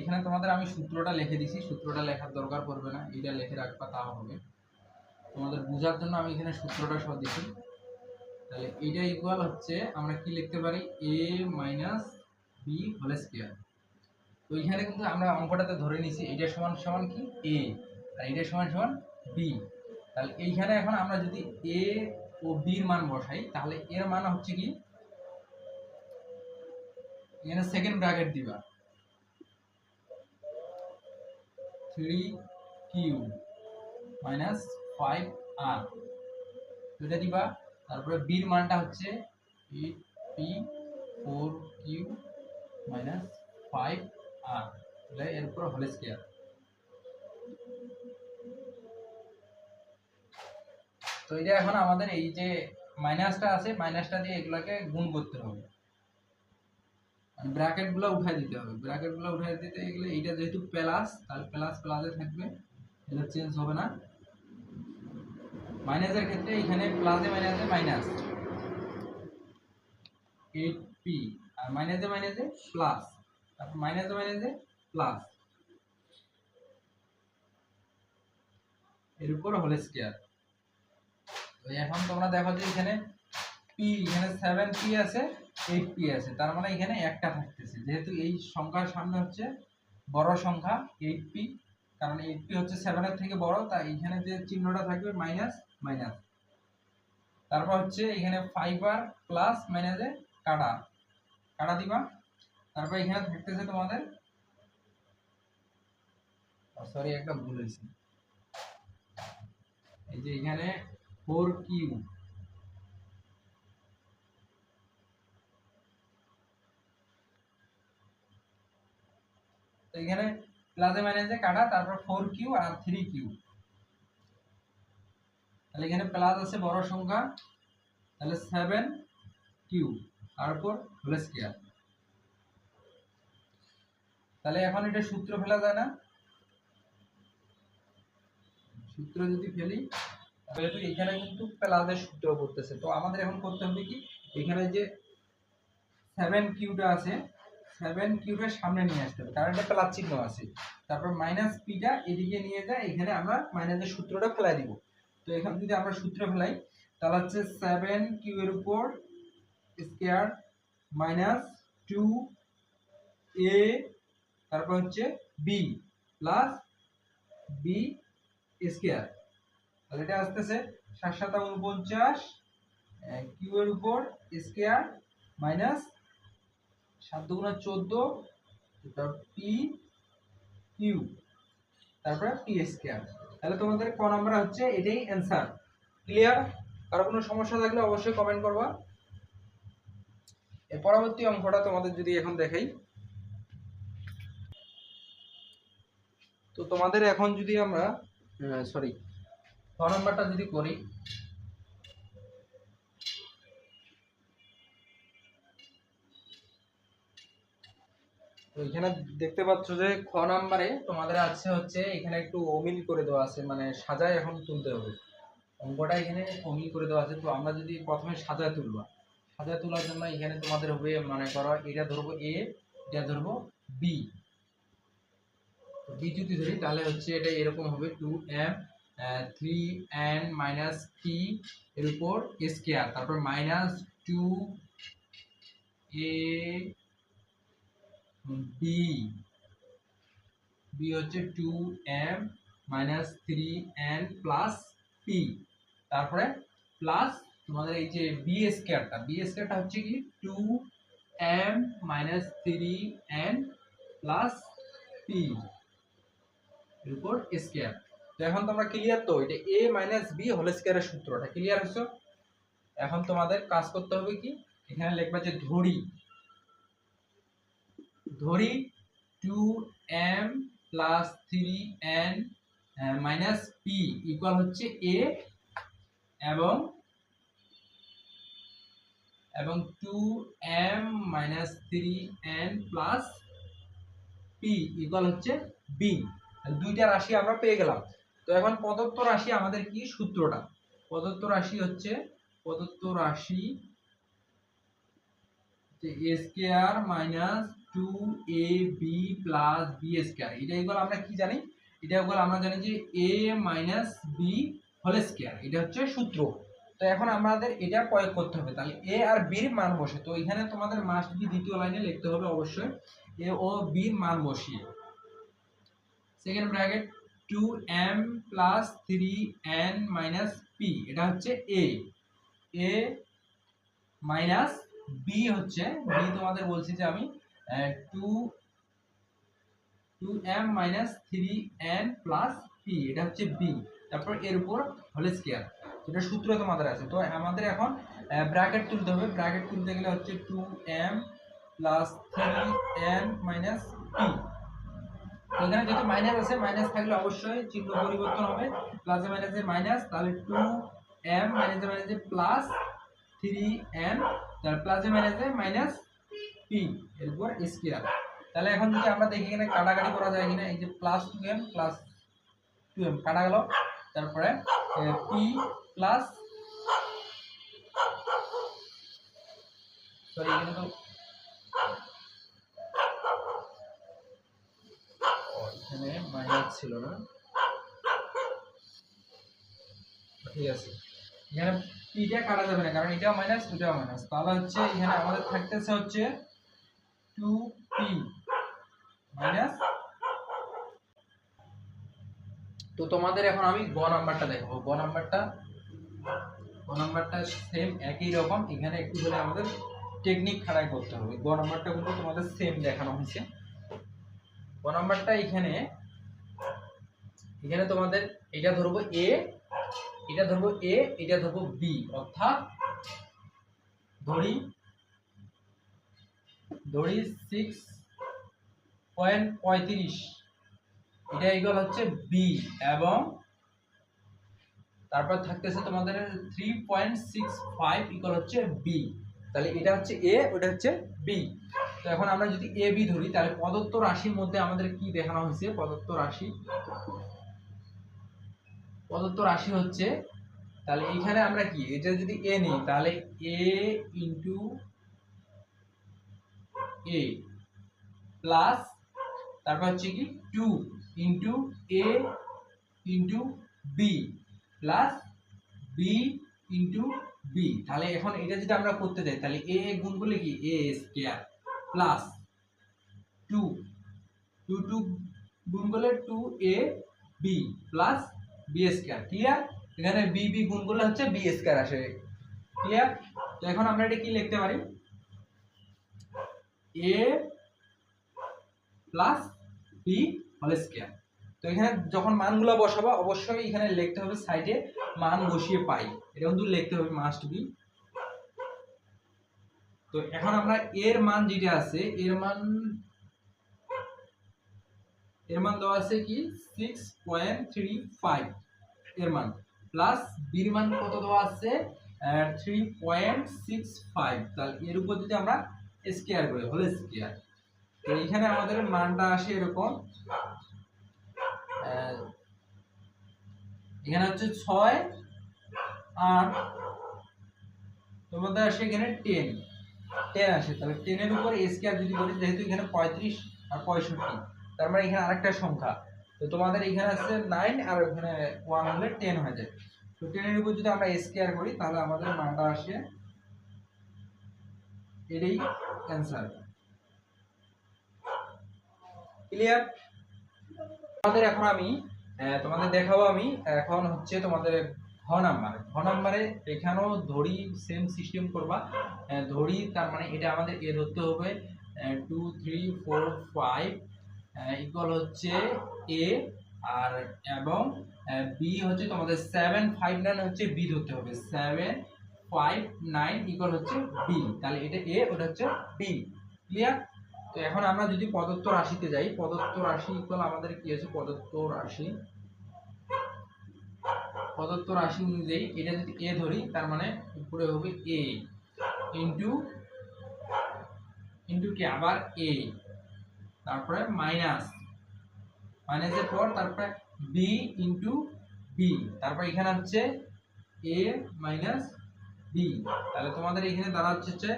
এখানে তোমাদের আমি সূত্রটা লিখে দিছি, সূত্রটা লেখার দরকার পড়বে না, এটা লিখে রাখবা তাও হবে। তোমাদের বোঝার জন্য আমি এখানে সূত্রটা সহ দিছি। তাহলে এটা ইকুয়াল হচ্ছে আমরা কি লিখতে পারি, a minus B whole square. তো এখানে কিন্তু আমরা অঙ্কটাতে ধরে নিছি এটা সমান সমান কি a আর এটা সমান সমান b। তাহলে এইখানে এখন আমরা যদি a ও b এর মান বসাই তাহলে এর মান হচ্ছে কি, এখানে সেকেন্ড ব্র্যাকেট দিবা 3q মাইনাস 5r এটা দিবা। তারপরে b এর মানটা হচ্ছে 8p4q মাইনাস 5r এর উপর হোল স্কয়ার। তো এটা এখন আমাদের এই যে মাইনাসটা আছে মাইনাসটা দিয়ে এগুলাকে গুণ করতে হবে, মানে ব্র্যাকেট গুলো উঠাই দিতে হবে। ব্র্যাকেট গুলো উঠাই দিতে গেলে এইটা যেহেতু প্লাস, তাহলে প্লাস প্লাসে থাকবে, এটা চেঞ্জ হবে না। মাইনাসের ক্ষেত্রে এখানে প্লাসে মাইনাসে মাইনাস 8p আর মাইনাসে মাইনাসে প্লাস, তারপর মাইনাসে মাইনাসে প্লাস এর উপর হোল স্কয়ার। তো এখন তোমরা দেখো যে এখানে p, এখানে 7p আছে 8p আছে, তার মানে এখানে একটা থাকতেছে, যেহেতু এই সংখ্যার সামনে হচ্ছে বড় সংখ্যা 8p, কারণ 8p হচ্ছে 7 এর থেকে বড়, তাই এখানে যে চিহ্নটা থাকবে মাইনাস মাইনাস। তারপর হচ্ছে এখানে 5r প্লাস মাইনাসে কাটা কাটা দিবা। তারপর এখানে থাকতেছে তোমাদের, সরি একটা ভুল হয়েছে, এই যে এখানে 4q তো এখানে প্লাসে মাইনাসে কাটা, তারপর 4q আর 3q। তাহলে এখানে প্লাস আছে বড় সংখ্যা, তাহলে 7q তারপর হোল স্কয়ার। তাহলে এখন এটা সূত্র ফেলা যায় না, সূত্র যদি ফেলি তাহলে তো এখানে কিন্তু প্লাসের সূত্র করতেছে। তো আমাদের এখন করতে হবে কি, এখানে যে 7qটা আছে 7qটা সামনে নিয়ে আসতে হবে, কারণ এটা প্লাস চিহ্ন আছে। তারপর মাইনাস pটা এদিকে নিয়ে যায়, এখানে আমরা মাইনাসের সূত্রটা ফেলাই দিব। তো এখানে যদি আমরা সূত্র ফেলাই তাহলে হচ্ছে 7q এর উপর স্কয়ার মাইনাস 2a তারপর হচ্ছে b প্লাস b স্কয়ার। তাহলে এটা আসতেছে 7 7 49 q এর উপর স্কয়ার মাইনাস 7 2 14 তারপর p q তারপর p স্কয়ার। তাহলে তোমাদের ক নাম্বার হচ্ছে এটাই অ্যানসার। ক্লিয়ার? আর কোনো সমস্যা থাকলে অবশ্যই কমেন্ট করবা। এর পরবর্তী অঙ্কটা তোমাদের যদি এখন দেখাই, তো তোমাদের এখন যদি আমরা সরি ক নাম্বারটা যদি করি, তো এখানে দেখতে পাচ্ছ যে খ নাম্বারে তোমাদের আছে হচ্ছে এখানে একটু অমিল করে দেওয়া আছে, মানে সাজায় এখন তুলতে হবে অঙ্কটা, এখানে অমিল করে দেওয়া আছে। তো আমরা যদি প্রথমে সাজায় তুলবা, সাজায় তোলার জন্য এখানে তোমাদের হবে মনে করো এটা ধরবো a, এটা ধরবো b। তো b যদি ধরি তাহলে হচ্ছে এটা এরকম হবে 2m 3n মাইনাস p এর উপর স্কয়ার, তারপর মাইনাস 2a b b হচ্ছে 2m minus 3n plus p, তারপরে প্লাস তোমাদের এই যে b স্কয়ারটা হচ্ছে কি 2m minus 3n plus p এর উপর স্কয়ার। তো এখন তোমরা ক্লিয়ার? তো এটা a মাইনাস b হোল স্কয়ারের সূত্রটা ক্লিয়ার হচ্ছে। এখন তোমাদের কাজ করতে হবে কি, এখানে লিখবা যে ধরি 2m plus 3n minus p equal হচ্ছে a, এবং 2m minus 3n plus p equal হচ্ছে b। দুইটা রাশি আমরা পেয়ে গেলাম। তো এখন প্রদত্ত রাশি আমাদের কি সূত্রটা, প্রদত্ত রাশি হচ্ছে a square minus 2ab plus B square. এটা ইকুয়াল আমরা কি জানি, এটা ইকুয়াল আমরা জানি যে a minus B whole square, এটা হচ্ছে সূত্র। তো এখন আমাদের এটা প্রয়োগ করতে হবে, তাহলে a আর b এর মান বসে, তো এখানে তোমাদের মাস্ট বি দ্বিতীয় লাইনে লিখতে হবে অবশ্যই a ও b এর মান বসিয়ে। Second bracket 2m plus 3n minus p, এটা হচ্ছে a মাইনাস b হচ্ছে b, তোমাদের বলছি যে আমি 2m minus 3n plus p, এটা হচ্ছে b, তারপর এর উপর হোল স্কয়ার, এটা সূত্র তোমাদের আছে। তো আমাদের এখন ব্র্যাকেট তুলতে হবে, ব্র্যাকেট তুলতে গেলে হচ্ছে 2m plus 3n minus p, এখানে যেহেতু মাইনাস আছে, মাইনাস থাকলে অবশ্যই চিহ্ন পরিবর্তন হবে, প্লাসে মাইনাসে মাইনাস, তাহলে 2m মাইনাসে মাইনাসে প্লাস 3n, তাহলে প্লাসে মাইনাসে মাইনাস p এরপর স্কয়ার। তাহলে এখন যদি আমরা দেখি এখানে কাটাকাটি করা যায় কিনা, এই যে প্লাস 2m কাটা গেল, তারপরে p প্লাস সরি এখানে তো এখানে মাইনাস ছিল না, ঠিক আছে, এখানে পিটা কাটা যাবে না কারণ এটাও মাইনাস ওটাও মাইনাস, তাহলে হচ্ছে এখানে আমাদের থাকতেছে হচ্ছে 2p মাইনাস। তো তোমাদের এখন আমি গ নাম্বারটা দেখাবো, গ নাম্বারটা সেম একই রকম, এখানে একটু হলে আমাদের টেকনিক খাড়াই করতে হবে। গ নাম্বারটা কিন্তু তোমাদের সেম দেখানো হয়েছে। গ নাম্বারটা এখানে তোমাদের এটা ধরবো a, এটা ধরবো a, এটা ধরবো b, অর্থাৎ ধরি 6.35, এটা ইকুয়াল হচ্ছে b, এবং তারপর থাকতেছে তোমাদের 3.65 ইকুয়াল হচ্ছে b, তাহলে এটা হচ্ছে a, ওটা হচ্ছে b। তো এখন আমরা যদি a b ধরি, তাহলে প্রদত্ত রাশির মধ্যে আমাদের কি দেখানো হয়েছে, প্রদত্ত রাশি হচ্ছে, তাহলে এখানে আমরা কি এটা যদি a নিই, তাহলে a ইনটু a প্লাস তারপর হচ্ছে কি 2 into a into b plus b into b। তাহলে এখন এটা যদি আমরা করতে যাই, তাহলে a গুণ করলে কি a স্কয়ার প্লাস 2 গুণ করলে 2a b plus b square, clear. এখানে b গুণ করলে হচ্ছে b স্কয়ার আসে, ক্লিয়ার। তো এখন আমরা এটা কি লিখতে পারি, a plus b whole square. তো এখানে যখন মানগুলো বসাবো অবশ্যই এখানে লিখতে হবে সাইডে মান বসিয়ে পাই, এটা কিন্তু লিখতে হবে মাস্ট বি। তো এখন আমরা এর মান যেটা আছে, এর মান দেওয়া আছে কি 6.35 এর মান, প্লাস বির মান কত দেওয়া আছে 3.65, তাহলে এর উপর যদি আমরা স্কয়ার করি হোল স্কয়ার, তো এখানে আমাদের মানটা আসে এরকম, এখানে হচ্ছে 6 8, তোমাদের আসে এখানে 10 আসে, তাহলে 10 এর উপর স্কয়ার যদি করি, যেহেতু এখানে 35 আর 65, তার মানে এখানে আরেকটা সংখ্যা, তো তোমাদের এখানে আছে 9 আর ওখানে 1 হলে 10 হয়ে যায়। তো 10 এর উপর যদি আমরা স্কয়ার করি, তাহলে আমাদের মানটা আসে এটাই অ্যানসার, ক্লিয়ার। তোমাদের এখন আমি তোমাদের দেখাবো, আমি এখন হচ্ছে তোমাদের ঘ নাম্বারে এখানেও ধরি সেম সিস্টেম করবা, ধরি তার মানে এটা আমাদের এ ধরতে হবে 2 3 4 5 ইকুয়াল হচ্ছে a, আর এবং b হচ্ছে তোমাদের 7 5 9 হচ্ছে b ধরতে হবে, 7 5 9 ইকুয়াল হচ্ছে b, তাহলে এটা a, ওটা হচ্ছে b, ক্লিয়ার। তো এখন আমরা যদি প্রদত্ত রাশিতে যাই, প্রদত্ত রাশি ইকুয়াল আমাদের কি আছে, প্রদত্ত রাশি অনুযায়ী এটা যদি a ধরি, তার মানে উপরে হবে a ইনটু কি আবার a, তারপরে মাইনাসের পর তারপরে b ইনটু b, তারপর এখানে হচ্ছে a মাইনাস বি। তাহলে তোমাদের এখানে দাঁড়াচ্ছে হচ্ছে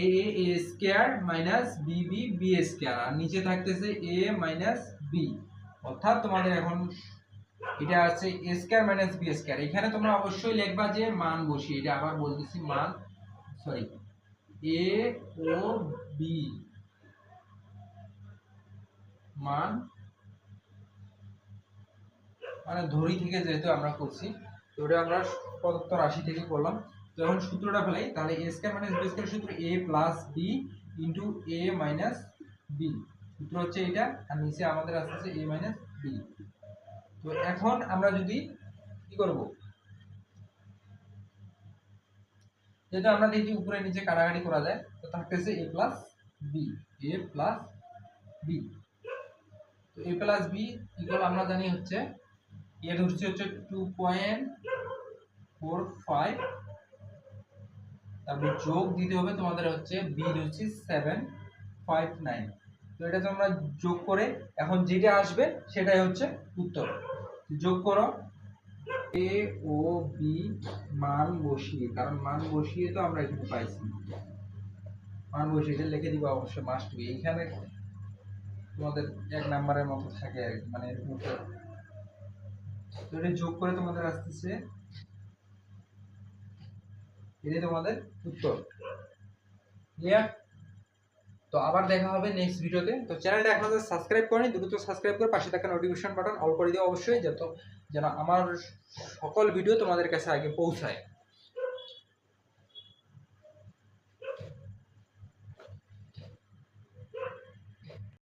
a a square minus b b b square, আর নিচে থাকতেছে এ মাইনাস বি। অর্থাৎ তোমাদের এখন এটা আছে এ স্কয়ার মাইনাস বি স্কয়ার। এখানে তোমরা অবশ্যই লিখবা যে মান বসিয়ে, এটা আবার বলতেছি মান, সরি, এ ও বি মান, মানে ধরি থেকে যেহেতু আমরা করছি, তো ওটা আমরা প্রদত্ত রাশি থেকে করলাম। তো এখন সূত্রটা ফেলাই, তাহলে এ স্কয়ার মাইনাস বি স্কয়ার সূত্র এ plus B into a minus B, সূত্র হচ্ছে এটা, আর নিচে আমাদের আসছে এ মাইনাস বি। তো এখন আমরা যদি কি করব, যেহেতু আমরা দেখি উপরে নিচে কাটাকাটি করা যায়, তো থাকতেছে এ প্লাস বি, এ প্লাস বি। তো এ প্লাস বি ইকুয়াল আমরা জানি হচ্ছে এ ধরছি হচ্ছে 2.45, তারপর যোগ দিতে হবে তোমাদের হচ্ছে বি হচ্ছে 759। তো এটা তোমরা যোগ করে এখন যেটা আসবে সেটাই হচ্ছে উত্তর। যোগ করো এ ও বি মান বসিয়ে, কারণ মান বসিয়ে তো আমরা এখানে পাইছি, মান বসিয়ে এটা লিখে দিবা অবশ্যই মাস্ট বি। এইখানে তোমাদের এক নাম্বারের মতো থাকে আর কি, মানে এরকম। তো এটা যোগ করে তোমাদের আসতেছে, এটাই তোমাদের উত্তর। ক্লিয়ার? তো আবার দেখা হবে নেক্সট ভিডিওতে। তো চ্যানেলটা এখনো যারা সাবস্ক্রাইব করেনি দ্রুত সাবস্ক্রাইব করে পাশে থাকা নোটিফিকেশন বাটন অল করে দিও অবশ্যই, যেন আমার সকল ভিডিও তোমাদের কাছে আগে পৌঁছায়।